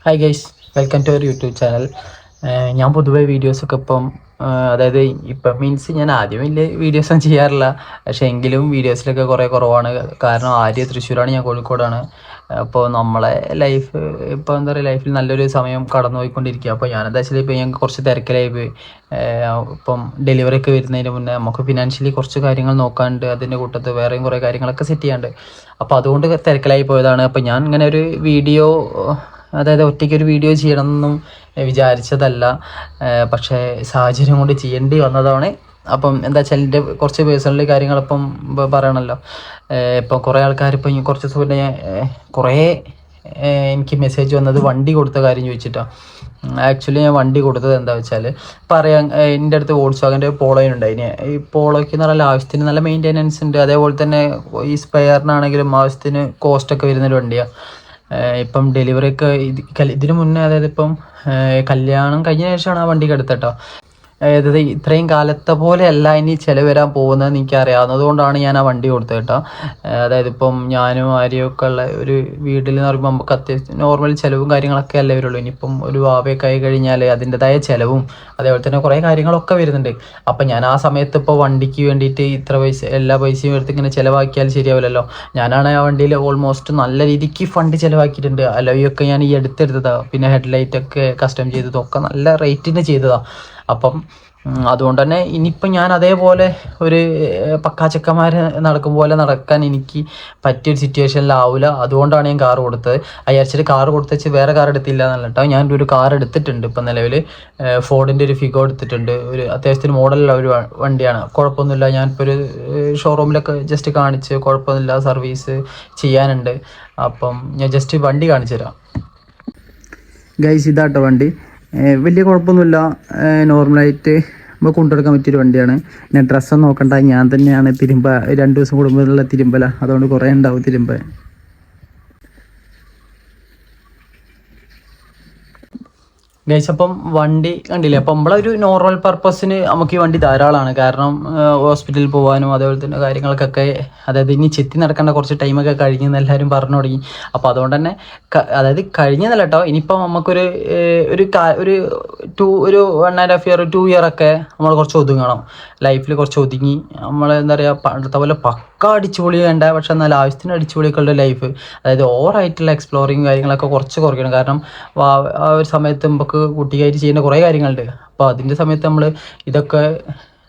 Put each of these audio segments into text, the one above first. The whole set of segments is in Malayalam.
Hi guys, welcome to our YouTube channel. ഞാൻ പൊതുവെ വീഡിയോസൊക്കെ അതായത് ഇപ്പം മീൻസ് ഞാൻ ആദ്യം വലിയ വീഡിയോസൊന്നും ചെയ്യാറില്ല. പക്ഷേ എങ്കിലും വീഡിയോസിലൊക്കെ കുറേ കുറവാണ്. കാരണം തൃശ്ശൂരാണ്, ഞാൻ കോഴിക്കോടാണ്. അപ്പോൾ നമ്മളെ ലൈഫ് ഇപ്പോൾ എന്താ പറയുക, ലൈഫിൽ നല്ലൊരു സമയം കടന്നു പോയിക്കൊണ്ടിരിക്കുക. അപ്പോൾ ഞാനെന്താ വെച്ചാൽ ഇപ്പോൾ ഞങ്ങൾക്ക് കുറച്ച് തിരക്കിലായി പോയി. ഇപ്പം ഡെലിവറി ഒക്കെ വരുന്നതിന് മുന്നേ നമുക്ക് ഫിനാൻഷ്യലി കുറച്ച് കാര്യങ്ങൾ നോക്കാണ്ട്, അതിൻ്റെ കൂട്ടത്ത് വേറെയും കുറേ കാര്യങ്ങളൊക്കെ സെറ്റ് ചെയ്യാണ്ട്. അപ്പോൾ അതുകൊണ്ട് തിരക്കിലായി പോയതാണ്. അപ്പോൾ ഞാൻ ഇങ്ങനെ ഒരു വീഡിയോ, അതായത് ഒറ്റയ്ക്കൊരു വീഡിയോ ചെയ്യണമെന്നൊന്നും വിചാരിച്ചതല്ല, പക്ഷേ സാഹചര്യം കൊണ്ട് ചെയ്യേണ്ടി വന്നതാണ്. അപ്പം എന്താ വെച്ചാൽ എൻ്റെ കുറച്ച് പേഴ്സണലി കാര്യങ്ങളിപ്പം പറയണമല്ലോ. ഇപ്പം കുറേ ആൾക്കാർ ഇപ്പം കുറച്ച് ദിവസം മുന്നേ കുറേ എനിക്ക് മെസ്സേജ് വന്നത് വണ്ടി കൊടുത്ത കാര്യം ചോദിച്ചിട്ടാണ്. ആക്ച്വലി ഞാൻ വണ്ടി കൊടുത്തത് എന്താ വെച്ചാൽ പറയാം, എൻ്റെ അടുത്ത് വോൾക്സ്വാഗൻ്റെ പോളോയിനുണ്ടായിന്. ഈ പോളോയ്ക്ക് എന്ന് പറഞ്ഞാൽ ആവശ്യത്തിന് നല്ല മെയിൻ്റെനൻസ് ഉണ്ട്. അതേപോലെ തന്നെ ഈ സ്പെയറിനാണെങ്കിലും ആവശ്യത്തിന് കോസ്റ്റൊക്കെ വരുന്നൊരു വണ്ടിയാണ്. ഇപ്പം ഡെലിവറി ഒക്കെ ഇതിന് മുന്നേ, അതായത് ഇപ്പം കല്യാണം കഴിഞ്ഞ ശേഷമാണ് ആ വണ്ടിക്ക് എടുത്തത് കേട്ടോ. അതായത് ഇത്രയും കാലത്തെ പോലെയല്ല ഇനി ചിലവ് വരാൻ പോകുന്നതെന്ന് എനിക്കറിയാവുന്നത് കൊണ്ടാണ് ഞാൻ ആ വണ്ടി കൊടുത്തത് കേട്ടോ. അതായത് ഇപ്പം ഞാനും ആര്യയൊക്കെ ഉള്ള ഒരു വീട്ടിൽ എന്ന് പറയുമ്പോൾ നമുക്ക് അത്യാവശ്യം നോർമൽ ചിലവും കാര്യങ്ങളൊക്കെ അല്ലേ വരുള്ളൂ. ഇനിയിപ്പം ഒരു വാവയൊക്കെ ആയി കഴിഞ്ഞാൽ അതിൻ്റെതായ ചിലവും അതേപോലെ തന്നെ കുറേ കാര്യങ്ങളൊക്കെ വരുന്നുണ്ട്. അപ്പം ഞാൻ ആ സമയത്ത് ഇപ്പോൾ വണ്ടിക്ക് വേണ്ടിയിട്ട് ഇത്ര പൈസ, എല്ലാ പൈസയും എടുത്ത് ഇങ്ങനെ ചിലവാക്കിയാൽ ശരിയാവില്ലല്ലോ. ഞാനാണ് ആ വണ്ടിയിൽ ഓൾമോസ്റ്റ് നല്ല രീതിക്ക് ഫണ്ട് ചിലവാക്കിയിട്ടുണ്ട്. അലോയൊക്കെ ഞാൻ ഈ എടുത്തെടുത്തതാണ്. പിന്നെ ഹെഡ്ലൈറ്റൊക്കെ കസ്റ്റം ചെയ്തതൊക്കെ നല്ല റേറ്റിന് ചെയ്തതാണ്. അപ്പം അതുകൊണ്ട് തന്നെ ഇനിയിപ്പം ഞാൻ അതേപോലെ ഒരു പക്കാച്ചക്കന്മാർ നടക്കും പോലെ നടക്കാൻ എനിക്ക് പറ്റിയൊരു സിറ്റുവേഷനിലാവില്ല. അതുകൊണ്ടാണ് ഞാൻ കാർ കൊടുത്തത്. അയച്ചിട്ട് കാർ കൊടുത്തേച്ച് വേറെ കാർ എടുത്തില്ല എന്നല്ല കേട്ടോ. ഞാനൊരു കാർ എടുത്തിട്ടുണ്ട്. ഇപ്പം നിലവിൽ ഫോർഡിൻ്റെ ഒരു ഫിഗോ എടുത്തിട്ടുണ്ട്. ഒരു അത്യാവശ്യത്തിന് മോഡലുള്ള ഒരു വണ്ടിയാണ്, കുഴപ്പമൊന്നുമില്ല. ഞാനിപ്പോൾ ഒരു ഷോറൂമിലൊക്കെ ജസ്റ്റ് കാണിച്ച് കുഴപ്പമൊന്നുമില്ല, സർവീസ് ചെയ്യാനുണ്ട്. അപ്പം ഞാൻ ജസ്റ്റ് വണ്ടി കാണിച്ചു തരാം ഗൈസ്. ഇതാട്ടോ വണ്ടി, വലിയ കുഴപ്പമൊന്നുമില്ല. നോർമലായിട്ട് നമുക്ക് കൊണ്ടുനടക്കാൻ പറ്റിയൊരു വണ്ടിയാണ്. പിന്നെ ഡ്രസ്സൊന്നും നോക്കണ്ട, ഞാൻ തന്നെയാണ് 2 ദിവസം കൂടുമ്പോഴുള്ള തിരുമ്പല. അതുകൊണ്ട് കുറേ ഉണ്ടാവും തിരുമ്പ. ഗൈസ്, അപ്പം വണ്ടി കണ്ടില്ലേ. അപ്പം നമ്മളൊരു നോർമൽ പർപ്പസിന് നമുക്ക് ഈ വണ്ടി ധാരാളമാണ്. കാരണം ഹോസ്പിറ്റലിൽ പോകാനും അതേപോലെ തന്നെ കാര്യങ്ങൾക്കൊക്കെ, അതായത് ഇനി ചെത്തി നടക്കേണ്ട കുറച്ച് ടൈമൊക്കെ കഴിഞ്ഞെന്ന് എല്ലാവരും പറഞ്ഞു തുടങ്ങി. അപ്പോൾ അതുകൊണ്ട് തന്നെ അതായത് കഴിഞ്ഞതല്ല കേട്ടോ, ഇനിയിപ്പം നമുക്കൊരു ഒരു 1.5 ഇയർ 2 ഇയർ ഒക്കെ നമ്മൾ കുറച്ച് ഒതുങ്ങണം. ലൈഫിൽ കുറച്ച് ഒതുങ്ങി നമ്മൾ എന്താ പറയുക, പണ്ടത്തെ പോലെ പക്ക അടിച്ചുപൊളി വേണ്ട, പക്ഷെ എന്നാൽ ആവശ്യത്തിന് അടിച്ചുപൊളിയൊക്കെ ഉള്ള ലൈഫ്, അതായത് ഓവറായിട്ടുള്ള എക്സ്പ്ലോറിങ് കാര്യങ്ങളൊക്കെ കുറച്ച് കുറയ്ക്കണം. കാരണം ആ ഒരു സമയത്ത് നമുക്ക് കുട്ടിയായിട്ട് ചെയ്യുന്ന കുറേ കാര്യങ്ങളുണ്ട്. അപ്പോൾ അതിൻ്റെ സമയത്ത് നമ്മൾ ഇതൊക്കെ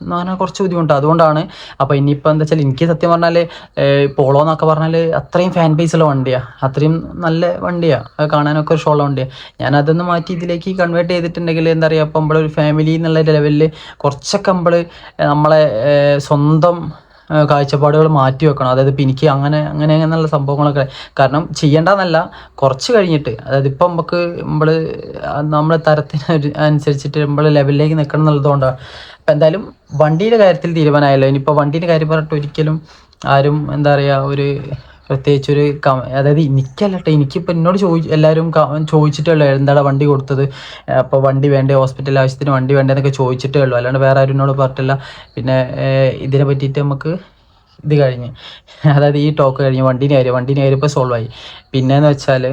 എന്ന് പറഞ്ഞാൽ കുറച്ച് ബുദ്ധിമുട്ടാണ്. അതുകൊണ്ടാണ്. അപ്പോൾ ഇനിയിപ്പോൾ എന്താ വെച്ചാൽ, എനിക്ക് സത്യം പറഞ്ഞാൽ പോളോ എന്നൊക്കെ പറഞ്ഞാൽ അത്രയും ഫാൻ ബേസുള്ള വണ്ടിയാണ്, അത്രയും നല്ല വണ്ടിയാണ്, അത് കാണാനൊക്കെ ഒരു ഷോള്ള വണ്ടിയാണ്. ഞാനതൊന്ന് മാറ്റി ഇതിലേക്ക് കൺവേർട്ട് ചെയ്തിട്ടുണ്ടെങ്കിൽ എന്താ പറയുക, അപ്പോൾ നമ്മളൊരു ഫാമിലി എന്നുള്ള ലെവലിൽ കുറച്ചൊക്കെ നമ്മളെ സ്വന്തം കാഴ്ചപ്പാടുകൾ മാറ്റി വെക്കണം. അതായത് ഇപ്പം എനിക്ക് അങ്ങനെയുള്ള സംഭവങ്ങളൊക്കെ, കാരണം ചെയ്യേണ്ടതെന്നല്ല, കുറച്ച് കഴിഞ്ഞിട്ട്, അതായത് ഇപ്പം നമ്മളെ തരത്തിന് അനുസരിച്ചിട്ട് നമ്മൾ ലെവലിലേക്ക് നിൽക്കണം എന്നുള്ളതുകൊണ്ടാണ്. അപ്പം എന്തായാലും വണ്ടീൻ്റെ കാര്യത്തിൽ തീരുമാനമായല്ലോ. ഇനിയിപ്പോൾ വണ്ടീൻ്റെ കാര്യം പറഞ്ഞിട്ട് ഒരിക്കലും ആരും എന്താ പറയുക, പ്രത്യേകിച്ചൊരു അതായത് എനിക്കല്ല കേട്ടോ, എനിക്കിപ്പോൾ എന്നോട് എല്ലാവരും ചോദിച്ചിട്ടേ ഉള്ളൂ, എന്താണ് വണ്ടി കൊടുത്തത്, അപ്പോൾ വണ്ടി വേണ്ടേ, ഹോസ്പിറ്റൽ ആവശ്യത്തിന് വണ്ടി വേണ്ടേന്നൊക്കെ ചോദിച്ചിട്ടേ ഉള്ളൂ, അല്ലാണ്ട് വേറെ ആരും എന്നോട് പറഞ്ഞിട്ടില്ല. പിന്നെ ഇതിനെ പറ്റിയിട്ട് നമുക്ക് ഇത് കഴിഞ്ഞ്, അതായത് ഈ ടോക്ക് കഴിഞ്ഞ് വണ്ടീൻ്റെ കാര്യം ഇപ്പോൾ സോൾവ് ആയി. പിന്നെയെന്ന് വെച്ചാൽ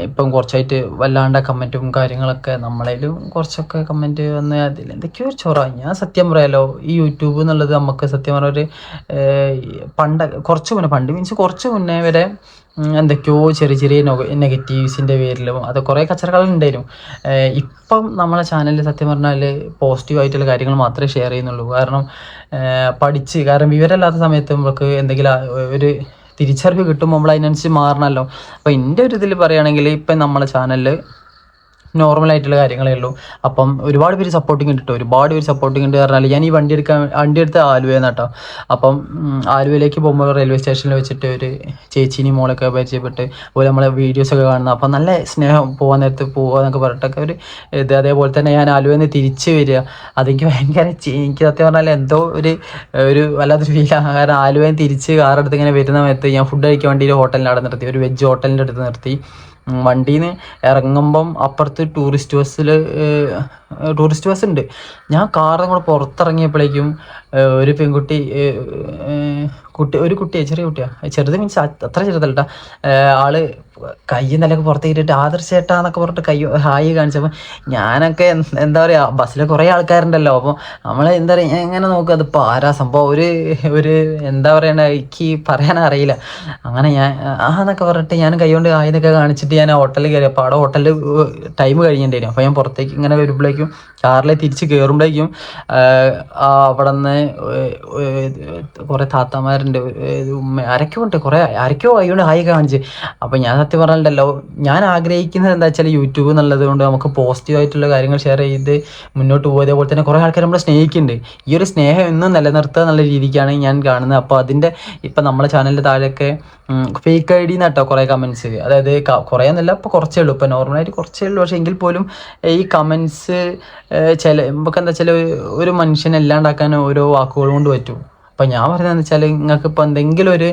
ഇപ്പം കുറച്ചായിട്ട് വല്ലാണ്ട കമൻറ്റും കാര്യങ്ങളൊക്കെ നമ്മളേലും കുറച്ചൊക്കെ കമൻറ്റ് വന്ന് അതിൽ എന്തൊക്കെയോ ഞാൻ സത്യം പറയാലോ, ഈ യൂട്യൂബ് എന്നുള്ളത് നമുക്ക് സത്യം പറഞ്ഞ ഒരു പണ്ട് മീൻസ് കുറച്ച് മുന്നേ വരെ എന്തൊക്കെയോ ചെറിയ നെഗറ്റീവ്സിൻ്റെ പേരിലും അത് കുറേ കച്ചറകളുണ്ടായിരുന്നു. ഇപ്പം നമ്മളെ ചാനലിൽ സത്യം പറഞ്ഞാൽ പോസിറ്റീവായിട്ടുള്ള കാര്യങ്ങൾ മാത്രമേ ഷെയർ ചെയ്യുന്നുള്ളൂ. കാരണം കാരണം വിവരമില്ലാത്ത സമയത്ത് നമുക്ക് എന്തെങ്കിലും ഒരു തിരിച്ചറിവ് കിട്ടുമ്പോൾ നമ്മൾ അതിനനുസരിച്ച് മാറണമല്ലോ. അപ്പോൾ എൻ്റെ ഒരു ഇതിൽ പറയുകയാണെങ്കിൽ ഇപ്പം നമ്മളെ ചാനലിൽ നോർമലായിട്ടുള്ള കാര്യങ്ങളേ ഉള്ളൂ. അപ്പം ഒരുപാട് പേര് സപ്പോർട്ടിങ് ഉണ്ട് പറഞ്ഞാൽ, ഞാൻ ഈ വണ്ടി എടുത്ത് ആലുവയിൽ കേട്ടോ. അപ്പം ആലുവയിലേക്ക് പോകുമ്പോൾ റെയിൽവേ സ്റ്റേഷനിൽ വെച്ചിട്ട് ഒരു ചേച്ചീനി മോളൊക്കെ പരിചയപ്പെട്ട്, അതുപോലെ നമ്മളെ വീഡിയോസൊക്കെ കാണുന്നത്. അപ്പം നല്ല സ്നേഹം, പോകാന്നൊക്കെ പറഞ്ഞിട്ടൊക്കെ അതേപോലെ തന്നെ ഞാൻ ആലുവയിൽ നിന്ന് തിരിച്ച് വരിക, അതെനിക്ക് ഭയങ്കര എനിക്ക് സത്യം പറഞ്ഞാൽ എന്തോ ഒരു വല്ലാത്തൊരു ഫീലാണ്. കാരണം ആലുവയിൽ തിരിച്ച് കാറെടുത്ത് ഇങ്ങനെ വരുന്ന സമയത്ത് ഞാൻ ഫുഡ് കഴിക്കാൻ വേണ്ടി ഒരു ഹോട്ടലിൻ്റെ അവിടെ നിർത്തി, ഒരു വെജ് ഹോട്ടലിൻ്റെ അടുത്ത് നിർത്തി. വണ്ടിയിൽ നിന്ന് ഇറങ്ങുമ്പം അപ്പുറത്ത് ടൂറിസ്റ്റ് ബസ് ഉണ്ട്. ഞാൻ കാറിൽ കൂടെ പുറത്തിറങ്ങിയപ്പോഴേക്കും ഒരു പെൺകുട്ടി ഒരു കുട്ടിയെ ചെറിയ കുട്ടിയാണ്, ചെറുത് മീൻസ് അത്ര ചെറുതല്ല, ആള് കൈ നിലക്ക് പുറത്തേക്കിട്ട് ആദർശേട്ടാന്നൊക്കെ പറഞ്ഞിട്ട് കൈ ഹായ് കാണിച്ചപ്പോൾ ഞാനൊക്കെ എന്താ പറയുക, ബസ്സിൽ കുറേ ആൾക്കാരുണ്ടല്ലോ, അപ്പോൾ നമ്മൾ എന്താ പറയുക എങ്ങനെ നോക്കുക, അതിപ്പോൾ ആരാ സംഭവം, ഒരു എന്താ പറയണ എനിക്ക് പറയാനറിയില്ല. അങ്ങനെ ഞാൻ എന്നൊക്കെ പറഞ്ഞിട്ട് ഞാൻ കൈ കൊണ്ട് ഹായ് എന്നൊക്കെ കാണിച്ചിട്ട് ഞാൻ ഹോട്ടലിൽ കയറി. അപ്പോൾ അവിടെ ഹോട്ടലിൽ ടൈം കഴിഞ്ഞിട്ടുണ്ടായിരുന്നു. അപ്പോൾ ഞാൻ പുറത്തേക്ക് ഇങ്ങനെ വരുമ്പോഴേക്കും കാറിൽ തിരിച്ച് കയറുമ്പോഴേക്കും അവിടെ നിന്ന് കുറേ താത്തമാരുണ്ട്, ആരൊക്കെയോ ഉണ്ട്, ആരൊക്കെയോ കൈകൊണ്ട് ഹായ് കാണിച്ച്. അപ്പോൾ ഞാൻ സത്യം പറഞ്ഞിട്ടുണ്ടല്ലോ, ഞാൻ ആഗ്രഹിക്കുന്നത് എന്താ വെച്ചാൽ യൂട്യൂബ് എന്നുള്ളത് കൊണ്ട് നമുക്ക് പോസിറ്റീവായിട്ടുള്ള കാര്യങ്ങൾ ഷെയർ ചെയ്ത് മുന്നോട്ട് പോകും. അതേപോലെ തന്നെ കുറേ ആൾക്കാർ നമ്മളെ സ്നേഹിക്കുന്നുണ്ട്. ഈ ഒരു സ്നേഹം എന്നും നിലനിർത്തുക എന്നുള്ള രീതിക്കാണ് ഞാൻ കാണുന്നത്. അപ്പോൾ അതിൻ്റെ ഇപ്പം നമ്മളെ ചാനലിൻ്റെ താഴെയൊക്കെ ഫേക്ക് ഐ ഡി എന്നാട്ടോ കുറേ കമൻസ്, അതായത് കുറേ ഒന്നുമില്ല, ഇപ്പോൾ കുറച്ചേ ഉള്ളൂ, ഇപ്പോൾ നോർമലായിട്ട് കുറച്ചേ ഉള്ളൂ. പക്ഷേ എങ്കിൽ പോലും ഈ കമൻസ് നമുക്ക് എന്താ വെച്ചാൽ ഒരു മനുഷ്യനെ ഇല്ലാണ്ടാക്കാൻ ഓരോ വാക്കുകൾ കൊണ്ട് പറ്റും. അപ്പം ഞാൻ പറയുന്നതെന്ന് വെച്ചാൽ നിങ്ങൾക്ക് ഇപ്പോൾ എന്തെങ്കിലും ഒരു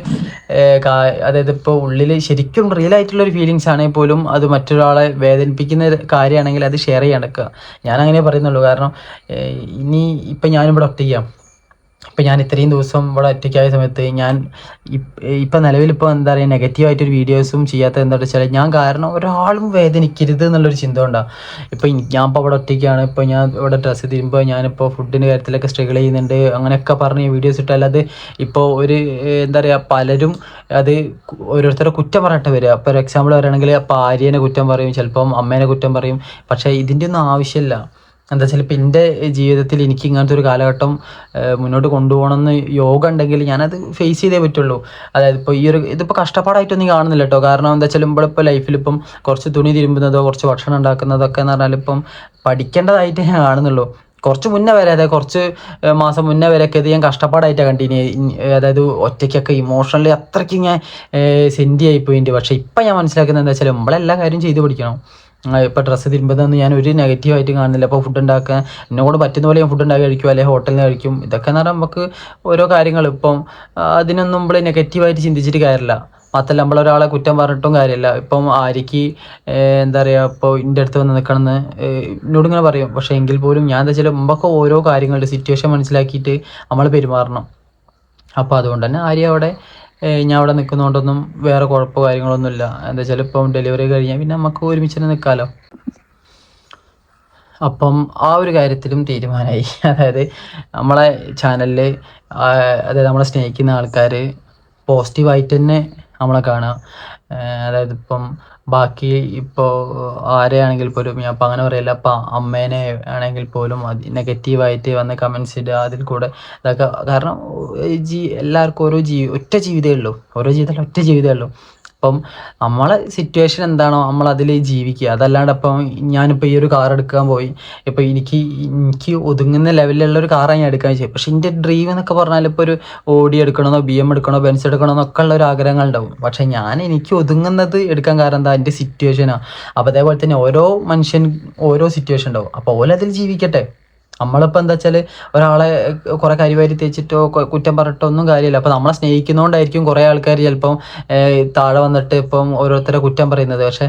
അതായത് ഇപ്പോൾ ഉള്ളിൽ ശരിക്കും റിയൽ ആയിട്ടുള്ളൊരു ഫീലിങ്സ് ആണെങ്കിൽ പോലും അത് മറ്റൊരാളെ വേദനിപ്പിക്കുന്ന കാര്യമാണെങ്കിൽ അത് ഷെയർ ചെയ്യാണ്ടിരിക്കുക. ഞാനങ്ങനെ പറയുന്നുള്ളൂ. കാരണം ഇനി ഇപ്പം ഞാനിവിടെ ഒറ്റയ്ക്കാം. ഇപ്പം ഞാൻ ഇത്രയും ദിവസം ഇവിടെ ഒറ്റയ്ക്കായ സമയത്ത് ഞാൻ ഇപ്പം നിലവിലിപ്പോൾ എന്താ പറയുക നെഗറ്റീവായിട്ടൊരു വീഡിയോസും ചെയ്യാത്തത് എന്താ വെച്ചാൽ ഞാൻ കാരണം ഒരാളും വേദനിക്കരുത് എന്നുള്ളൊരു ചിന്ത ഉണ്ടാകും. ഇപ്പം ഞാൻ ഇപ്പോൾ അവിടെ ഒറ്റയ്ക്കാണ്, ഇപ്പോൾ ഞാൻ ഇവിടെ ഡ്രസ്സ് തീരുമ്പോൾ ഞാനിപ്പോൾ ഫുഡിൻ്റെ കാര്യത്തിലൊക്കെ സ്ട്രഗിൾ ചെയ്യുന്നുണ്ട്, അങ്ങനെയൊക്കെ പറഞ്ഞ് വീഡിയോസ് ഇട്ടാൽ അത് ഇപ്പോൾ ഒരു എന്താ പറയുക പലരും അത് ഓരോരുത്തരെ കുറ്റം പറഞ്ഞിട്ട് വരിക. ഇപ്പോൾ ഒരു എക്സാമ്പിൾ പറയുകയാണെങ്കിൽ അപ്പോൾ ആര്യനെ കുറ്റം പറയും, ചിലപ്പം അമ്മേനെ കുറ്റം പറയും. പക്ഷേ ഇതിൻ്റെ ഒന്നും ആവശ്യമില്ല. എന്താ വെച്ചാൽ ഇപ്പം എൻ്റെ ജീവിതത്തിൽ എനിക്ക് ഇങ്ങനത്തെ ഒരു കാലഘട്ടം മുന്നോട്ട് കൊണ്ടുപോകണമെന്ന് യോഗ ഉണ്ടെങ്കിൽ ഞാനത് ഫേസ് ചെയ്തേ പറ്റുള്ളൂ. അതായത് ഇപ്പോൾ ഇതിപ്പോൾ കഷ്ടപ്പാടായിട്ടൊന്നും കാണുന്നില്ല കേട്ടോ. കാരണം എന്താ വെച്ചാൽ നമ്മളിപ്പോൾ ലൈഫിലിപ്പം കുറച്ച് തുണി തിരുമ്പുന്നതോ കുറച്ച് ഭക്ഷണം ഉണ്ടാക്കുന്നതൊക്കെ എന്ന് പറഞ്ഞാൽ ഇപ്പം പഠിക്കേണ്ടതായിട്ട് ഞാൻ കാണുന്നുള്ളൂ. കുറച്ച് മുന്നേ വരെ, അതായത് കുറച്ച് മാസം മുന്നേ വരെയൊക്കെ ഇത് ഞാൻ കഷ്ടപ്പാടായിട്ടാണ് കണ്ടിന്യൂ, അതായത് ഒറ്റയ്ക്കൊക്കെ ഇമോഷണലി അത്രയ്ക്ക് ഞാൻ സെൻറ്റി ആയിപ്പോയിട്ടുണ്ട്. പക്ഷേ ഇപ്പം ഞാൻ മനസ്സിലാക്കുന്നത് എന്താ വെച്ചാൽ നമ്മളെല്ലാ കാര്യം ചെയ്ത് പഠിക്കണം. ഇപ്പോൾ ഡ്രസ്സ് തിരുമ്പതെന്ന് ഞാൻ ഒരു നെഗറ്റീവായിട്ട് കാണുന്നില്ല. അപ്പോൾ ഫുഡ് ഉണ്ടാക്കാൻ എന്നോട് പറ്റുന്ന പോലെ ഞാൻ ഫുഡ് ഉണ്ടാക്കി കഴിക്കും, അല്ലെങ്കിൽ ഹോട്ടലിൽ നിന്ന് കഴിക്കും. ഇതൊക്കെ എന്ന് പറഞ്ഞാൽ നമുക്ക് ഓരോ കാര്യങ്ങൾ ഇപ്പം അതിനൊന്നും നമ്മൾ നെഗറ്റീവായിട്ട് ചിന്തിച്ചിട്ട് കാര്യമില്ല. മാത്രമല്ല നമ്മളൊരാളെ കുറ്റം പറഞ്ഞിട്ടും കാര്യമില്ല. ഇപ്പം ആര്യക്ക് എന്താ പറയുക, ഇപ്പോൾ എൻ്റെ അടുത്ത് വന്ന് നിൽക്കണമെന്ന് എന്നോട് ഇങ്ങനെ പറയും. പക്ഷേ എങ്കിൽ പോലും ഞാൻ എന്താ വെച്ചാൽ മുമ്പൊക്കെ ഓരോ കാര്യങ്ങളുടെ സിറ്റുവേഷൻ മനസ്സിലാക്കിയിട്ട് നമ്മൾ പെരുമാറണം. അപ്പോൾ അതുകൊണ്ട് തന്നെ ആര്യ അവിടെ ഞാൻ അവിടെ നിൽക്കുന്നതുകൊണ്ടൊന്നും വേറെ കുഴപ്പമോ കാര്യങ്ങളൊന്നുമില്ല. എന്താ വെച്ചാൽ ഇപ്പം ഡെലിവറി കഴിഞ്ഞാൽ പിന്നെ നമുക്ക് ഒരുമിച്ച് തന്നെ നിൽക്കാമല്ലോ. അപ്പം ആ ഒരു കാര്യത്തിലും തീരുമാനമായി. അതായത് നമ്മളെ ചാനലിൽ അതായത് നമ്മളെ സ്നേഹിക്കുന്ന ആൾക്കാർ പോസിറ്റീവായിട്ട് തന്നെ നമ്മളെ കാണുക. അതായത് ഇപ്പം ബാക്കി ഇപ്പോൾ ആരെയാണെങ്കിൽ പോലും ഞാൻ ഇപ്പം അങ്ങനെ പറയില്ല, അപ്പം അമ്മേനെ ആണെങ്കിൽ പോലും അത് നെഗറ്റീവായിട്ട് വന്ന് കമൻസ് ഇടുക, അതിൽ കൂടെ ഇതൊക്കെ. കാരണം എല്ലാവർക്കും ഒറ്റ ജീവിതമേ ഉള്ളൂ, ഓരോ ജീവിതത്തിൽ ഒറ്റ ജീവിതമേ ഉള്ളൂ. അപ്പം നമ്മളെ സിറ്റുവേഷൻ എന്താണോ നമ്മളതിൽ ജീവിക്കുക. അതല്ലാണ്ട് ഇപ്പം ഞാനിപ്പോൾ ഈ ഒരു കാർ എടുക്കാൻ പോയി, ഇപ്പോൾ എനിക്ക് ഒതുങ്ങുന്ന ലെവലിലുള്ള ഒരു കാറാണ് ഞാൻ എടുക്കാൻ ചെയ്യും. പക്ഷേ എൻ്റെ ഡ്രീം എന്നൊക്കെ പറഞ്ഞാൽ ഇപ്പോൾ ഒരു ഓടി എടുക്കണമെന്നോ BM എടുക്കണോ ബെൻസ് എടുക്കണമെന്നൊക്കെ ഉള്ള ഒരു ആഗ്രഹങ്ങൾ ഉണ്ടാവും. പക്ഷേ എനിക്ക് ഒതുങ്ങുന്നത് എടുക്കാൻ കാരണം എന്താ, എൻ്റെ സിറ്റുവേഷനാണ്. അപ്പോൾ അതേപോലെ തന്നെ ഓരോ മനുഷ്യൻ ഓരോ സിറ്റുവേഷൻ ഉണ്ടാവും. അപ്പോൾ ഓലതിൽ ജീവിക്കട്ടെ. നമ്മളിപ്പോൾ എന്താ വെച്ചാൽ ഒരാളെ കുറേ കരിവാരി തേച്ചിട്ടോ കുറ്റം പറഞ്ഞിട്ടോ ഒന്നും കാര്യമില്ല. അപ്പോൾ നമ്മളെ സ്നേഹിക്കുന്നതുകൊണ്ടായിരിക്കും കുറേ ആൾക്കാർ ചിലപ്പം താഴെ വന്നിട്ട് ഇപ്പം ഓരോരുത്തരെ കുറ്റം പറയുന്നത്. പക്ഷേ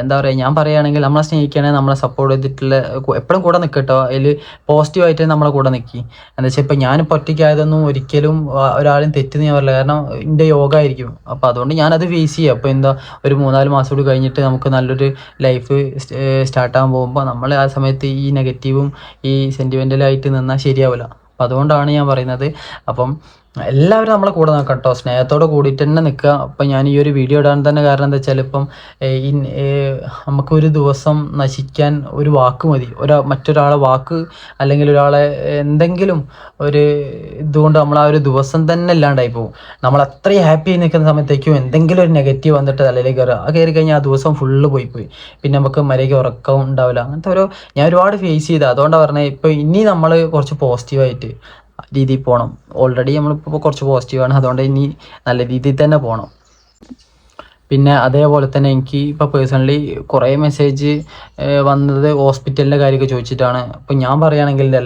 എന്താ പറയുക, ഞാൻ പറയുകയാണെങ്കിൽ നമ്മളെ സ്നേഹിക്കുകയാണെങ്കിൽ നമ്മളെ സപ്പോർട്ട് ചെയ്തിട്ടുള്ള എപ്പോഴും കൂടെ നിൽക്കട്ടോ, അതിൽ പോസിറ്റീവായിട്ട് നമ്മളെ കൂടെ നിൽക്കി. എന്താ വെച്ചാൽ ഇപ്പം ഞാനിപ്പോൾ ഒറ്റയ്ക്കായതൊന്നും ഒരിക്കലും ഒരാളും തെറ്റെന്ന് ഞാൻ പറയില്ല. കാരണം എൻ്റെ യോഗ ആയിരിക്കും. അപ്പോൾ അതുകൊണ്ട് ഞാനത് ഫേസ് ചെയ്യുക. അപ്പോൾ എന്താ ഒരു 3-4 മാസം കൂടി കഴിഞ്ഞിട്ട് നമുക്ക് നല്ലൊരു ലൈഫ് സ്റ്റാർട്ടാകാൻ പോകുമ്പോൾ നമ്മൾ ആ സമയത്ത് ഈ നെഗറ്റീവും ഈ സെൻറ്റിമെൻ്റലായിട്ട് നിന്നാൽ ശരിയാവില്ല. അപ്പം അതുകൊണ്ടാണ് ഞാൻ പറയുന്നത്. അപ്പം എല്ലാവരും നമ്മളെ കൂടെ നിൽക്കണം കേട്ടോ, സ്നേഹത്തോടെ കൂടിയിട്ട് തന്നെ നിൽക്കുക. അപ്പം ഞാൻ ഈ ഒരു വീഡിയോ ഇടാൻ തന്നെ കാരണം എന്താ വെച്ചാൽ ഇപ്പം നമുക്കൊരു ദിവസം നശിക്കാൻ ഒരു വാക്ക് മതി. മറ്റൊരാളെ വാക്ക് അല്ലെങ്കിൽ ഒരാളെ എന്തെങ്കിലും ഒരു ഇതുകൊണ്ട് നമ്മൾ ആ ഒരു ദിവസം തന്നെ ഇല്ലാണ്ടായി പോകും. നമ്മൾ അത്രയും ഹാപ്പി ആയി നിൽക്കുന്ന സമയത്തേക്കും എന്തെങ്കിലും ഒരു നെഗറ്റീവ് വന്നിട്ട് തലയിലേക്ക് കയറി കഴിഞ്ഞാൽ ആ ദിവസം ഫുള്ള് പോയി. പിന്നെ നമുക്ക് മര്യാദയ്ക്ക് ഉറക്കം ഉണ്ടാവില്ല. അങ്ങനത്തെ ഞാൻ ഒരുപാട് ഫേസ് ചെയ്ത്. അതുകൊണ്ടാണ് പറഞ്ഞത് ഇപ്പോൾ ഇനി നമ്മൾ കുറച്ച് പോസിറ്റീവായിട്ട് രീതിയിൽ പോകണം. ഓൾറെഡി നമ്മളിപ്പോൾ കുറച്ച് പോസിറ്റീവാണ്, അതുകൊണ്ട് ഇനി നല്ല രീതിയിൽ തന്നെ പോകണം. പിന്നെ അതേപോലെ തന്നെ എനിക്ക് ഇപ്പോൾ പേഴ്സണലി കുറേ മെസ്സേജ് വന്നത് ഹോസ്പിറ്റലിൻ്റെ കാര്യമൊക്കെ ചോദിച്ചിട്ടാണ്. അപ്പം ഞാൻ പറയുകയാണെങ്കിൽ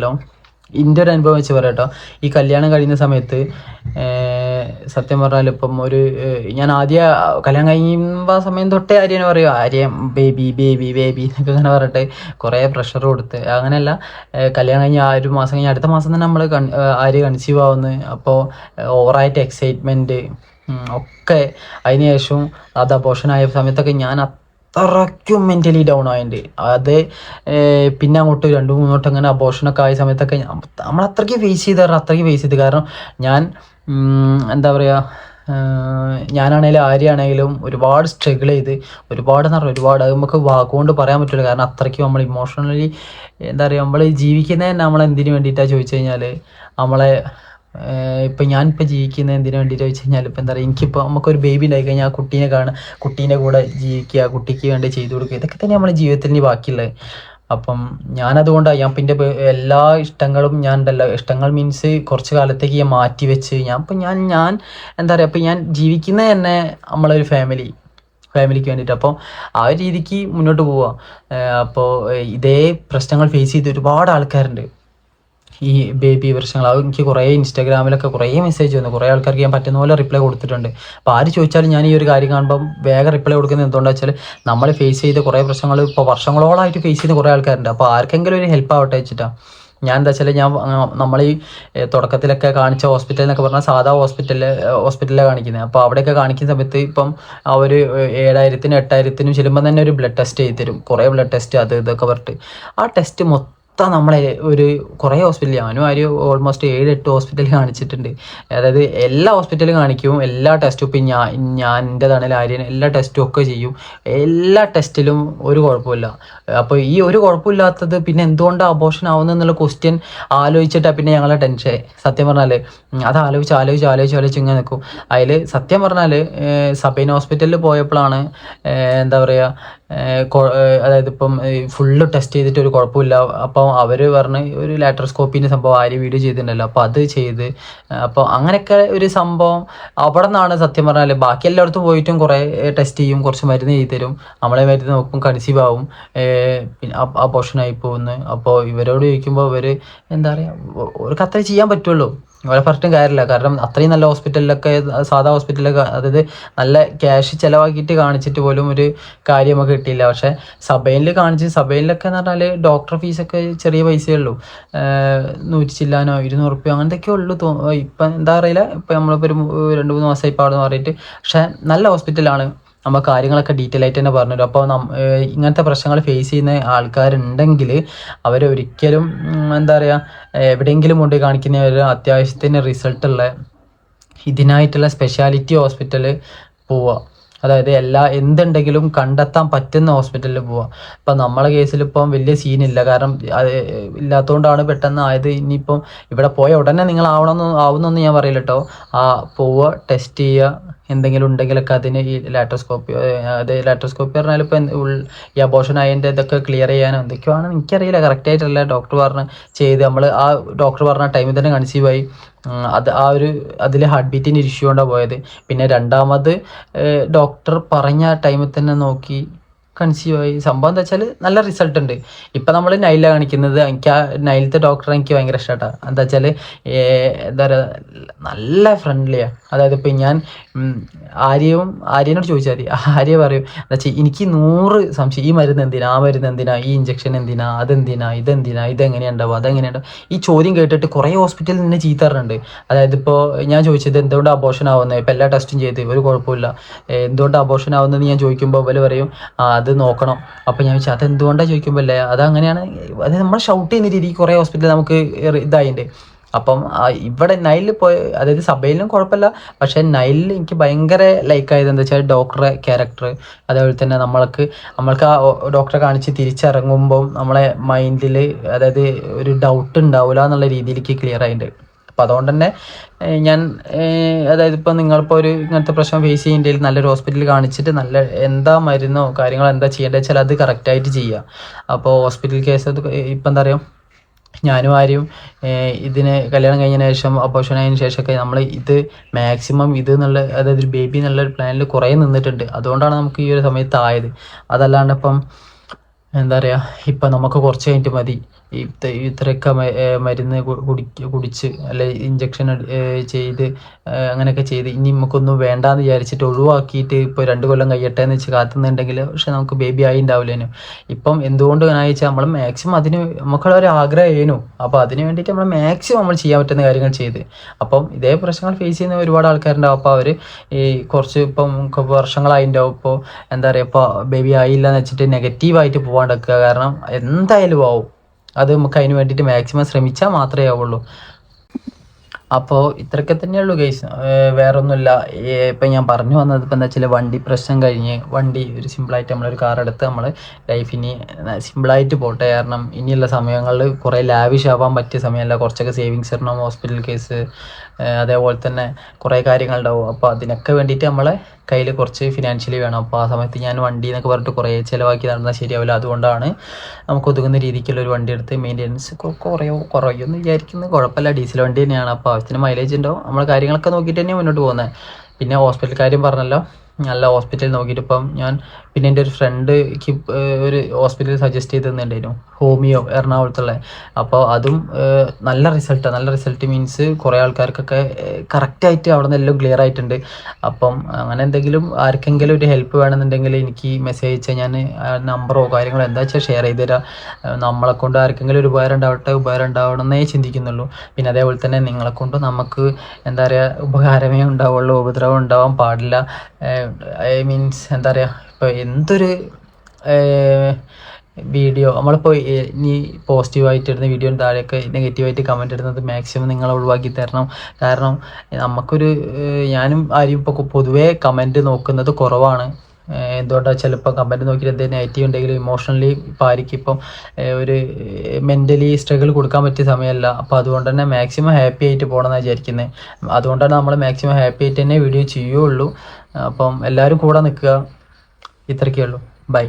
എൻ്റെ ഒരു അനുഭവം വെച്ച് പറയാം കേട്ടോ. ഈ കല്യാണം കഴിയുന്ന സമയത്ത് സത്യം പറഞ്ഞാൽ ഇപ്പം ഞാൻ ആദ്യം കല്യാണം കഴിയുമ്പോൾ സമയം തൊട്ടേ ആര്യനെ പറയും ആര്യം ബേബി ബേബി ബേബി എന്നൊക്കെ ഇങ്ങനെ പറഞ്ഞിട്ട് കുറേ പ്രഷർ കൊടുത്ത്. അങ്ങനെയല്ല, കല്യാണം കഴിഞ്ഞ് ആ ഒരു മാസം കഴിഞ്ഞ് അടുത്ത മാസം തന്നെ നമ്മൾ ആര്യ കൺസീവ് ആവുന്നു. അപ്പോൾ ഓവറായിട്ട് എക്സൈറ്റ്മെൻറ്റ് ഒക്കെ. അതിന് ശേഷം അത് അബോർഷനായ സമയത്തൊക്കെ ഞാൻ അത്രയ്ക്കും മെൻ്റലി ഡൗൺ ആയിട്ടുണ്ട്. അത് പിന്നെ അങ്ങോട്ട് 2-3 വട്ടം അങ്ങനെ അബോർഷനൊക്കെ ആയ സമയത്തൊക്കെ നമ്മൾ അത്രയ്ക്ക് ഫേസ് ചെയ്ത്. കാരണം ഞാൻ എന്താ പറയുക, ഞാനാണേലും ആര്യാണേലും ഒരുപാട് സ്ട്രഗിൾ ചെയ്ത്, ഒരുപാട് അത് നമുക്ക് വാക്കുകൊണ്ട് പറയാൻ പറ്റില്ല. കാരണം അത്രയ്ക്കും നമ്മൾ ഇമോഷണലി എന്താ പറയുക, നമ്മൾ ജീവിക്കുന്നത് നമ്മൾ എന്തിനു വേണ്ടിയിട്ടാണ് ചോദിച്ചു കഴിഞ്ഞാൽ, നമ്മളെ ഇപ്പം ഞാനിപ്പോൾ ജീവിക്കുന്നത് എന്തിനു വേണ്ടിയിട്ട് വെച്ച് കഴിഞ്ഞാൽ, ഇപ്പം എന്താ പറയുക, എനിക്കിപ്പോൾ നമുക്കൊരു ബേബി ഉണ്ടായി കഴിഞ്ഞാൽ ആ കുട്ടീനെ കുട്ടീൻ്റെ കൂടെ ജീവിക്കുക, കുട്ടിക്ക് വേണ്ടി ചെയ്തു കൊടുക്കുക, ഇതൊക്കെ തന്നെ നമ്മുടെ ജീവിതത്തിൽ ഇനി ബാക്കിയുള്ളത്. അപ്പം ഞാനതുകൊണ്ടാണ് ഞാൻ പിന്നെ എല്ലാ ഇഷ്ടങ്ങളും ഇഷ്ടങ്ങൾ മീൻസ് കുറച്ച് കാലത്തേക്ക് ഞാൻ മാറ്റി വെച്ച് ഞാൻ എന്താ പറയുക, ഇപ്പം ഞാൻ ജീവിക്കുന്നത് തന്നെ നമ്മളൊരു ഫാമിലിക്ക് വേണ്ടിയിട്ട്. അപ്പോൾ ആ ഒരു രീതിക്ക് മുന്നോട്ട് പോവുക. അപ്പോൾ ഇതേ പ്രശ്നങ്ങൾ ഫേസ് ചെയ്ത് ഒരുപാട് ആൾക്കാരുണ്ട്. ഈ ബേബി പ്രശ്നങ്ങൾ അത് എനിക്ക് കുറേ ഇൻസ്റ്റാഗ്രാമിലൊക്കെ കുറേ മെസ്സേജ് വന്നു. കുറേ ആൾക്കാർക്ക് ഞാൻ പറ്റുന്ന പോലെ റിപ്ലൈ കൊടുത്തിട്ടുണ്ട്. അപ്പോൾ ആര് ചോദിച്ചാലും ഞാൻ ഈ ഒരു കാര്യം കാണുമ്പം വേഗം റിപ്ലൈ കൊടുക്കുന്നത് എന്തുകൊണ്ടാണെന്ന് വെച്ചാൽ, നമ്മൾ ഫേസ് ചെയ്ത കുറേ പ്രശ്നങ്ങൾ ഇപ്പോൾ വർഷങ്ങളോളമായിട്ട് ഫേസ് ചെയ്ത കുറേ ആൾക്കാരുണ്ട്. അപ്പോൾ ആർക്കെങ്കിലും ഒരു ഹെൽപ്പ് ആവട്ടെ വെച്ചിട്ടാണ്. ഞാൻ എന്താ വെച്ചാൽ നമ്മൾ ഈ തുടക്കത്തിലൊക്കെ കാണിച്ച ഹോസ്പിറ്റൽ എന്നൊക്കെ പറഞ്ഞാൽ സാധാ ഹോസ്പിറ്റലിലാണ് കാണിക്കുന്നത്. അപ്പോൾ അവിടെയൊക്കെ കാണിക്കുന്ന സമയത്ത് ഇപ്പം അവർ 7,000-നും 8,000-നും ചെല്ലുമ്പോൾ തന്നെ ഒരു ബ്ലഡ് ടെസ്റ്റ് ചെയ്ത് തരും. കുറേ ബ്ലഡ് ടെസ്റ്റ് അത് ഇതൊക്കെ പറഞ്ഞിട്ട് ആ ടെസ്റ്റ് നമ്മളെ കുറേ ഹോസ്പിറ്റലിൽ, ഞാനും ആരും ഓൾമോസ്റ്റ് 7-8 ഹോസ്പിറ്റലിൽ കാണിച്ചിട്ടുണ്ട്. അതായത് എല്ലാ ഹോസ്പിറ്റലും കാണിക്കും, എല്ലാ ടെസ്റ്റും. ഇപ്പം ഞാൻ എൻ്റെതാണെങ്കിൽ ആര്യൻ എല്ലാ ടെസ്റ്റും ഒക്കെ ചെയ്യും. എല്ലാ ടെസ്റ്റിലും ഒരു കുഴപ്പമില്ല. അപ്പോൾ ഈ ഒരു കുഴപ്പമില്ലാത്തത് പിന്നെ എന്തുകൊണ്ടാണ് അബോർഷൻ ആവുന്നത് എന്നുള്ള ക്വസ്റ്റ്യൻ ആലോചിച്ചിട്ടാണ് പിന്നെ ഞങ്ങളെ ടെൻഷൻ. സത്യം പറഞ്ഞാൽ അത് ആലോചിച്ച് ഇങ്ങനെ നിൽക്കും. അതിൽ സത്യം പറഞ്ഞാൽ സബൈൻ ഹോസ്പിറ്റലിൽ പോയപ്പോഴാണ് എന്താ പറയുക, അതായത് ഇപ്പം ഫുള്ള് ടെസ്റ്റ് ചെയ്തിട്ട് ഒരു കുഴപ്പമില്ല. അപ്പോൾ അവർ പറഞ്ഞ് ഒരു ലാട്രോസ്കോപ്പിൻ്റെ സംഭവം ആര് വീഡിയോ ചെയ്തിട്ടുണ്ടല്ലോ, അപ്പോൾ അത് ചെയ്ത്. അപ്പോൾ അങ്ങനെയൊക്കെ ഒരു സംഭവം അവിടെ നിന്നാണ് സത്യം പറഞ്ഞാൽ. ബാക്കി എല്ലായിടത്തും പോയിട്ടും കുറേ ടെസ്റ്റ് ചെയ്യും, കുറച്ച് മരുന്ന് ചെയ്ത് തരും, നമ്മളെ മരുന്ന് നോക്കും, കൺസീവ് ആവും, പിന്നെ അബോർഷനായി പോകുന്നു. അപ്പോൾ ഇവരോട് ചോദിക്കുമ്പോൾ ഇവർ എന്താ പറയുക, അവർക്ക് അത്രേ ചെയ്യാൻ പറ്റുള്ളൂ. അവരെ പറഞ്ഞിട്ടും കാര്യമില്ല. കാരണം അത്രയും നല്ല ഹോസ്പിറ്റലിലൊക്കെ, സാധാ ഹോസ്പിറ്റലിലൊക്കെ, അതായത് നല്ല ക്യാഷ് ചിലവാക്കിയിട്ട് കാണിച്ചിട്ട് പോലും ഒരു കാര്യം നമുക്ക് കിട്ടിയില്ല. പക്ഷേ സബൈനിലൊക്കെ എന്ന് പറഞ്ഞാൽ ഡോക്ടർ ഫീസൊക്കെ ചെറിയ പൈസയേ ഉള്ളൂ. 100 ചില്ലാനോ 200 റുപ്യ അങ്ങനത്തെയൊക്കെ ഉള്ളൂ. ഇപ്പം എന്താ അറിയില്ല, ഇപ്പം നമ്മളിപ്പോൾ ഒരു 2-3 മാസമായി ഇപ്പോൾ അവിടെ മാറിയിട്ട്. പക്ഷേ നല്ല ഹോസ്പിറ്റലാണ്, നമ്മൾ കാര്യങ്ങളൊക്കെ ഡീറ്റെയിൽ ആയിട്ട് തന്നെ പറഞ്ഞുതരും. അപ്പോൾ ഇങ്ങനത്തെ പ്രശ്നങ്ങൾ ഫേസ് ചെയ്യുന്ന ആൾക്കാരുണ്ടെങ്കിൽ അവരൊരിക്കലും എന്താ പറയുക, എവിടെയെങ്കിലും കൊണ്ട് കാണിക്കുന്നവർ അത്യാവശ്യത്തിന് റിസൾട്ടുള്ള ഇതിനായിട്ടുള്ള സ്പെഷ്യാലിറ്റി ഹോസ്പിറ്റലിൽ പോവുക. അതായത് എന്തുണ്ടെങ്കിലും കണ്ടെത്താൻ പറ്റുന്ന ഹോസ്പിറ്റലിൽ പോവുക. ഇപ്പം നമ്മളെ കേസിൽ ഇപ്പം വലിയ സീനില്ല, കാരണം അത് ഇല്ലാത്തതുകൊണ്ടാണ് പെട്ടെന്ന് ആയത്. ഇനിയിപ്പം ഇവിടെ പോയ ഉടനെ നിങ്ങൾ ആവുന്നൊന്നും ഞാൻ പറയില്ല കേട്ടോ. പോവുക, ടെസ്റ്റ് ചെയ്യുക, എന്തെങ്കിലും ഉണ്ടെങ്കിലൊക്കെ അതിന് ഈ ലാട്രോസ്കോപ്പി പറഞ്ഞാൽ ഇപ്പം ഈ അബോർഷൻ ആയതിൻ്റെ ഇതൊക്കെ ക്ലിയർ ചെയ്യാനോ എന്തൊക്കെയാണ് എനിക്കറിയില്ല, കറക്റ്റായിട്ടല്ല ഡോക്ടർ ചെയ്ത് നമ്മൾ ആ ഡോക്ടർ പറഞ്ഞ ടൈമിൽ തന്നെ കൺസീവ് ആയി. അതിൽ ഹാർട്ട് ബീറ്റിൻ്റെ ഇഷ്യൂ കൊണ്ടാണ് പോയത്. പിന്നെ രണ്ടാമത് ഡോക്ടർ പറഞ്ഞ ടൈമിൽ തന്നെ നോക്കി കൺസീവ് ആയി. സംഭവം എന്താ വെച്ചാൽ നല്ല റിസൾട്ട് ഉണ്ട്. ഇപ്പം നമ്മൾ നൈലാണ് കാണിക്കുന്നത്. എനിക്ക് ആ നൈലത്തെ ഡോക്ടറെ എനിക്ക് ഭയങ്കര ഇഷ്ടമായിട്ടാണ്. എന്താ വെച്ചാൽ എന്താ പറയുക, നല്ല ഫ്രണ്ട്ലിയാണ്. അതായത് ഇപ്പം ഞാൻ ആര്യനോട് ചോദിച്ചാൽ മതി, ആര്യ പറയും എന്താ വെച്ചാൽ എനിക്ക് 100 സംശയം, ഈ മരുന്ന് എന്തിനാ, ആ മരുന്ന് എന്തിനാ, ഈ ഇഞ്ചക്ഷൻ എന്തിനാ, അതെന്തിനാ, ഇതെങ്ങനെയുണ്ടാവും, അതെങ്ങനെയുണ്ടാവും. ഈ ചോദ്യം കേട്ടിട്ട് കുറേ ഹോസ്പിറ്റലിൽ നിന്ന് ചീത്തറുണ്ട്. അതായത് ഇപ്പോൾ ഞാൻ ചോദിച്ചത് എന്തുകൊണ്ട് അബോർഷൻ ആവുന്നത്, ഇപ്പം എല്ലാ ടെസ്റ്റും ചെയ്ത് ഒരു കുഴപ്പമില്ല, എന്തുകൊണ്ട് അബോർഷൻ ആവുന്നത് ഞാൻ ചോദിക്കുമ്പോൾ അവർ പറയും അത് നോക്കണം. അപ്പോൾ ഞാൻ ചോദിച്ചാൽ അതെന്തുകൊണ്ടാണ് ചോദിക്കുമ്പോൾ അല്ലേ അതങ്ങനെയാണ്. അത് നമ്മൾ ഷൗട്ട് ചെയ്യുന്ന രീതിക്ക് കുറേ ഹോസ്പിറ്റലിൽ നമുക്ക് ഇതായിട്ടുണ്ട്. അപ്പം ഇവിടെ നൈലിൽ അതായത് സബൈലിനും കുഴപ്പമില്ല, പക്ഷേ നൈലിൽ എനിക്ക് ഭയങ്കര ലൈക്കായത് എന്താ വെച്ചാൽ ഡോക്ടറെ ക്യാരക്ടർ. അതേപോലെ തന്നെ നമ്മൾക്ക് ആ ഡോക്ടറെ കാണിച്ച് തിരിച്ചിറങ്ങുമ്പം നമ്മളെ മൈൻഡിൽ അതായത് ഒരു ഡൗട്ട് ഉണ്ടാവില്ല എന്നുള്ള രീതിയിലേക്ക് ക്ലിയർ ആയിട്ടുണ്ട്. അപ്പോൾ അതുകൊണ്ട് തന്നെ ഞാൻ അതായത് ഇപ്പോൾ നിങ്ങളിപ്പോൾ ഇങ്ങനത്തെ പ്രശ്നം ഫേസ് ചെയ്യുന്നതിൽ നല്ലൊരു ഹോസ്പിറ്റലിൽ കാണിച്ചിട്ട് നല്ല എന്താ മരുന്നോ കാര്യങ്ങളോ എന്താ ചെയ്യേണ്ടത് വെച്ചാൽ അത് കറക്റ്റായിട്ട് ചെയ്യുക. അപ്പോൾ ഹോസ്പിറ്റൽ കേസ് ഇപ്പം എന്താ പറയുക, ഞാനും ആരും ഇതിന് കല്യാണം കഴിഞ്ഞതിന് ശേഷം അബോർഷൻ ആയതിനു ശേഷമൊക്കെ നമ്മൾ ഇത് മാക്സിമം അതായത് ഒരു ബേബി എന്നുള്ളൊരു പ്ലാനിൽ കുറേ നിന്നിട്ടുണ്ട്. അതുകൊണ്ടാണ് നമുക്ക് ഈ ഒരു സമയത്ത് ആയത്. അതല്ലാണ്ട് ഇപ്പം എന്താ പറയുക, ഇപ്പം നമുക്ക് കുറച്ച് കഴിഞ്ഞിട്ട് മതി ഇത്രയൊക്കെ മരുന്ന് കുടിച്ച് അല്ലെ ഇഞ്ചക്ഷൻ ചെയ്ത് അങ്ങനെയൊക്കെ ചെയ്ത് ഇനി നമുക്കൊന്നും വേണ്ടാന്ന് വിചാരിച്ചിട്ട് ഒഴിവാക്കിയിട്ട് ഇപ്പോൾ 2 കൊല്ലം കഴിയട്ടെ എന്ന് വെച്ച് കാത്തുന്നുണ്ടെങ്കിൽ പക്ഷെ നമുക്ക് ബേബി ആയി ഉണ്ടാവില്ലേനു. ഇപ്പം എന്തുകൊണ്ട് ഞാൻ വെച്ചാൽ നമ്മൾ മാക്സിമം അതിന് നമുക്കുള്ളൊരു ആഗ്രഹമായിരുന്നു. അപ്പോൾ അതിന് വേണ്ടിയിട്ട് നമ്മൾ മാക്സിമം നമ്മൾ ചെയ്യാൻ പറ്റുന്ന കാര്യങ്ങൾ ചെയ്ത്. അപ്പം ഇതേ പ്രശ്നങ്ങൾ ഫേസ് ചെയ്യുന്ന ഒരുപാട് ആൾക്കാരുണ്ടാവും. അപ്പോൾ അവർ ഈ കുറച്ച് ഇപ്പം വർഷങ്ങളായിട്ടുണ്ടാവും. ഇപ്പോൾ എന്താ പറയുക, ഇപ്പോൾ ബേബി ആയില്ല എന്ന് വെച്ചിട്ട് നെഗറ്റീവായിട്ട് പോകാണ്ടിരിക്കുക. കാരണം എന്തായാലും ആവും. അത് നമുക്ക് അതിന് വേണ്ടിയിട്ട് മാക്സിമം ശ്രമിച്ചാൽ മാത്രമേ ആവുള്ളൂ. അപ്പോൾ ഇത്രയൊക്കെ തന്നെയുള്ളൂ ഗൈസ്, വേറെ ഒന്നുമില്ല. ഇപ്പം ഞാൻ പറഞ്ഞു വന്നത് ഇപ്പം എന്താ വെച്ചാൽ വണ്ടി പ്രശ്നം കഴിഞ്ഞ് വണ്ടി ഒരു സിമ്പിളായിട്ട് നമ്മളൊരു കാർ എടുത്ത് നമ്മൾ ലൈഫിന് സിമ്പിളായിട്ട് പോട്ടെ. കാരണം ഇനിയുള്ള സമയങ്ങളിൽ കുറേ ലാവിഷ് ആവാൻ പറ്റിയ സമയമല്ല. കുറച്ചൊക്കെ സേവിങ്സ് ഇടണം, ഹോസ്പിറ്റൽ കേസ് അതേപോലെ തന്നെ കുറേ കാര്യങ്ങളുണ്ടാവും. അപ്പോൾ അതിനൊക്കെ വേണ്ടിയിട്ട് നമ്മളെ കയ്യിൽ കുറച്ച് ഫിനാൻഷ്യലി വേണം. അപ്പോൾ ആ സമയത്ത് ഞാൻ വണ്ടി എന്നൊക്കെ പറഞ്ഞിട്ട് കുറേ ചിലവാക്കി നടന്നാൽ ശരിയാവില്ല. അതുകൊണ്ടാണ് നമുക്ക് ഒതുങ്ങുന്ന രീതിക്കുള്ള ഒരു വണ്ടി എടുത്ത് മെയിൻ്റെനൻസ് കുറയുമെന്ന് വിചാരിക്കുന്നത്. കുഴപ്പമില്ല, ഡീസൽ വണ്ടി തന്നെയാണ്. അപ്പോൾ ആവശ്യത്തിന് മൈലേജ് ഉണ്ടാവും. നമ്മൾ കാര്യങ്ങളൊക്കെ നോക്കിയിട്ട് തന്നെയാണ് മുന്നോട്ട് പോകുന്നത്. പിന്നെ ഹോസ്പിറ്റൽ കാര്യം പറഞ്ഞല്ലോ, നല്ല ഹോസ്പിറ്റൽ നോക്കിയിട്ട് ഇപ്പം ഞാൻ പിന്നെ എൻ്റെ ഒരു ഫ്രണ്ട്ക്ക് ഒരു ഹോസ്പിറ്റൽ സജസ്റ്റ് ചെയ്ത് തന്നിട്ടുണ്ടായിരുന്നു, ഹോമിയോ എറണാകുളത്തുള്ള. അപ്പോൾ അതും നല്ല റിസൾട്ട് മീൻസ് കുറേ ആൾക്കാർക്കൊക്കെ കറക്റ്റായിട്ട് അവിടെ നിന്ന് എല്ലാം ക്ലിയർ ആയിട്ടുണ്ട്. അപ്പം അങ്ങനെ എന്തെങ്കിലും ആർക്കെങ്കിലും ഒരു ഹെൽപ്പ് വേണമെന്നുണ്ടെങ്കിൽ എനിക്ക് മെസ്സേജ് അയച്ചാൽ ഞാൻ നമ്പറോ കാര്യങ്ങളോ എന്താ വെച്ചാൽ ഷെയർ ചെയ്ത് തരാം. നമ്മളെ കൊണ്ട് ആർക്കെങ്കിലും ഒരു ഉപകാരം ഉണ്ടാവണമെന്നേ ചിന്തിക്കുന്നുള്ളൂ. പിന്നെ അതേപോലെ തന്നെ നിങ്ങളെ കൊണ്ട് നമുക്ക് എന്താ പറയുക ഉപകാരമേ ഉണ്ടാവുള്ളൂ, ഉപദ്രവം ഉണ്ടാവാൻ പാടില്ല. മീൻസ് എന്താ പറയുക, ഇപ്പോൾ എന്തൊരു വീഡിയോ നമ്മളിപ്പോൾ ഇനി പോസിറ്റീവായിട്ട് ഇടുന്ന വീഡിയോന് താഴെയൊക്കെ നെഗറ്റീവായിട്ട് കമൻറ്റ് ഇടുന്നത് മാക്സിമം നിങ്ങൾ ഒഴിവാക്കി തരണം. കാരണം നമുക്കൊരു ഞാനും ആരും ഇപ്പോൾ പൊതുവേ കമൻറ്റ് നോക്കുന്നത് കുറവാണ്. എന്തുകൊണ്ടാണ് ചിലപ്പോൾ കമൻറ്റ് നോക്കിയിട്ട് എന്തെങ്കിലും നെഗറ്റീവ് ഉണ്ടെങ്കിലും ഇമോഷണലി ഇപ്പോൾ ആയിരിക്കും ഇപ്പം ഒരു മെൻ്റലി സ്ട്രഗിൾ കൊടുക്കാൻ പറ്റിയ സമയമല്ല. അപ്പോൾ അതുകൊണ്ട് തന്നെ മാക്സിമം ഹാപ്പി ആയിട്ട് പോകണമെന്നാണ് വിചാരിക്കുന്നത്. അതുകൊണ്ടാണ് നമ്മൾ മാക്സിമം ഹാപ്പി ആയിട്ട് തന്നെ വീഡിയോ ചെയ്യുള്ളൂ. അപ്പം എല്ലാവരും കൂടെ നിൽക്കുക. ഇത്രയൊക്കെ ഉള്ളൂ. ബൈ.